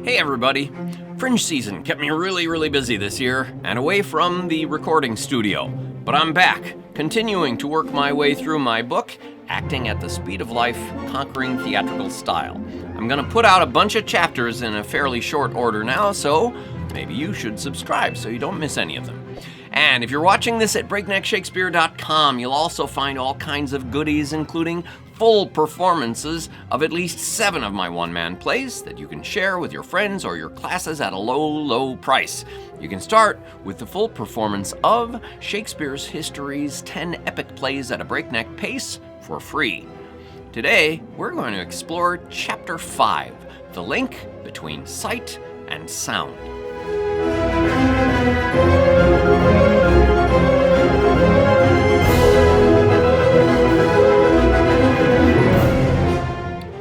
Hey everybody! Fringe season kept me really busy this year and away from the recording studio. But I'm back, continuing to work my way through my book, Acting at the Speed of Life, Conquering Theatrical Style. I'm gonna put out a bunch of chapters in a fairly short order now, so maybe you should subscribe so you don't miss any of them. And if you're watching this at breakneckshakespeare.com, you'll also find all kinds of goodies, including full performances of at least 7 of my one-man plays that you can share with your friends or your classes at a low price. You can start with the full performance of Shakespeare's History's 10 epic plays at a breakneck pace for free. Today, we're going to explore Chapter 5, the link between sight and sound.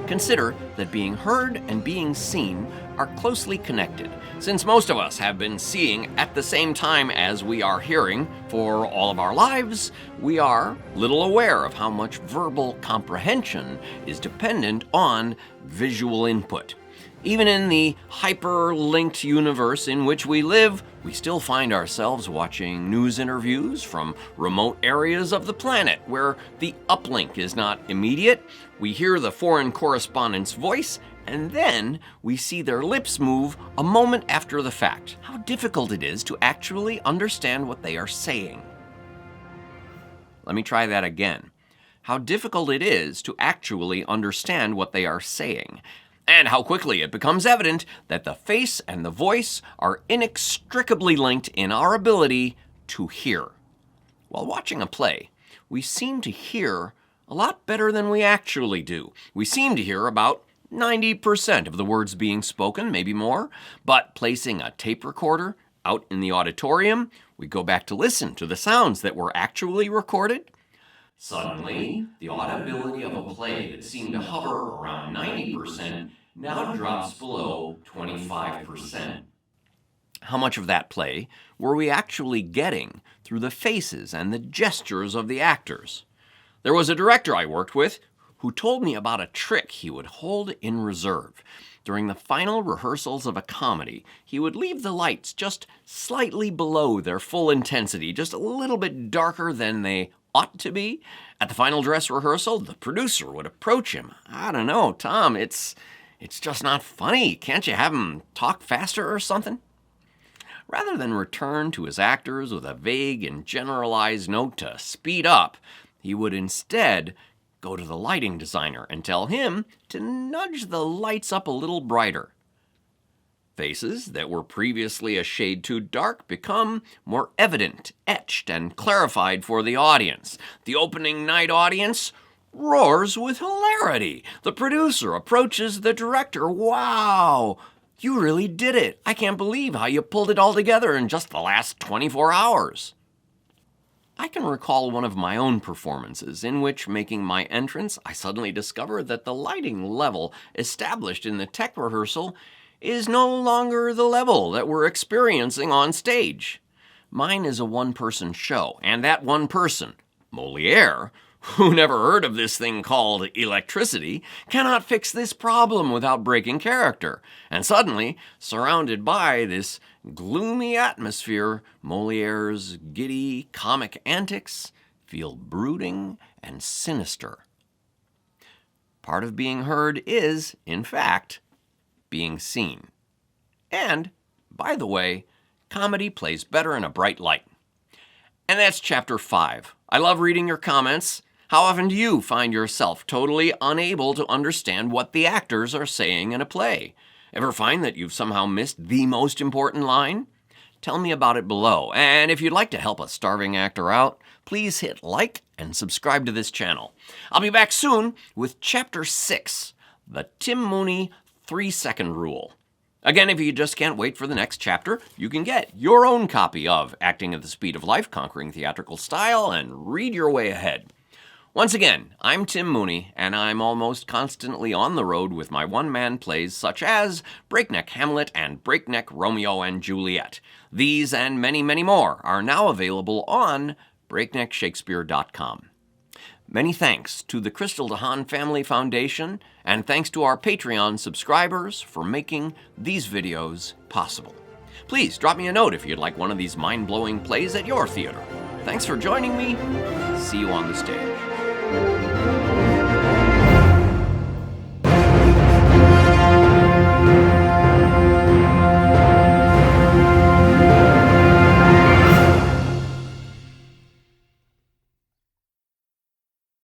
Consider that being heard and being seen are closely connected, since most of us have been seeing at the same time as we are hearing for all of our lives. We are little aware of how much verbal comprehension is dependent on visual input. Even in the hyper-linked universe in which we live, we still find ourselves watching news interviews from remote areas of the planet where the uplink is not immediate. We hear the foreign correspondent's voice, and then we see their lips move a moment after the fact. How difficult it is to actually understand what they are saying. Let me try that again. How difficult it is to actually understand what they are saying. And how quickly it becomes evident that the face and the voice are inextricably linked in our ability to hear. While watching a play, we seem to hear a lot better than we actually do. We seem to hear about 90% of the words being spoken, maybe more, but placing a tape recorder out in the auditorium, we go back to listen to the sounds that were actually recorded. Suddenly, the audibility of a play that seemed to hover around 90% now drops below 25%. How much of that play were we actually getting through the faces and the gestures of the actors? There was a director I worked with who told me about a trick he would hold in reserve. During the final rehearsals of a comedy, he would leave the lights just slightly below their full intensity, just a little bit darker than they ought to be. At the final dress rehearsal, the producer would approach him. "I don't know, Tom, it's just not funny. Can't you have him talk faster or something?" Rather than return to his actors with a vague and generalized note to speed up, he would instead go to the lighting designer and tell him to nudge the lights up a little brighter. Faces that were previously a shade too dark become more evident, etched, and clarified for the audience. The opening night audience roars with hilarity. The producer approaches the director. "Wow, you really did it. I can't believe how you pulled it all together in just the last 24 hours. I can recall one of my own performances in which, making my entrance, I suddenly discovered that the lighting level established in the tech rehearsal is no longer the level that we're experiencing on stage. Mine is a one-person show, and that one person, Molière, who never heard of this thing called electricity, cannot fix this problem without breaking character. And suddenly, surrounded by this gloomy atmosphere, Molière's giddy comic antics feel brooding and sinister. Part of being heard is, in fact, being seen. And, by the way, comedy plays better in a bright light. And that's Chapter 5. I love reading your comments. How often do you find yourself totally unable to understand what the actors are saying in a play? Ever find that you've somehow missed the most important line? Tell me about it below. And if you'd like to help a starving actor out, please hit like and subscribe to this channel. I'll be back soon with Chapter 6, the Tim Mooney 3-second rule. Again, if you just can't wait for the next chapter, you can get your own copy of Acting at the Speed of Life, Conquering Theatrical Style, and read your way ahead. Once again, I'm Tim Mooney, and I'm almost constantly on the road with my one-man plays such as Breakneck Hamlet and Breakneck Romeo and Juliet. These and many more are now available on breakneckshakespeare.com. Many thanks to the Crystal DeHaan Family Foundation, and thanks to our Patreon subscribers for making these videos possible. Please drop me a note if you'd like one of these mind-blowing plays at your theater. Thanks for joining me. See you on the stage.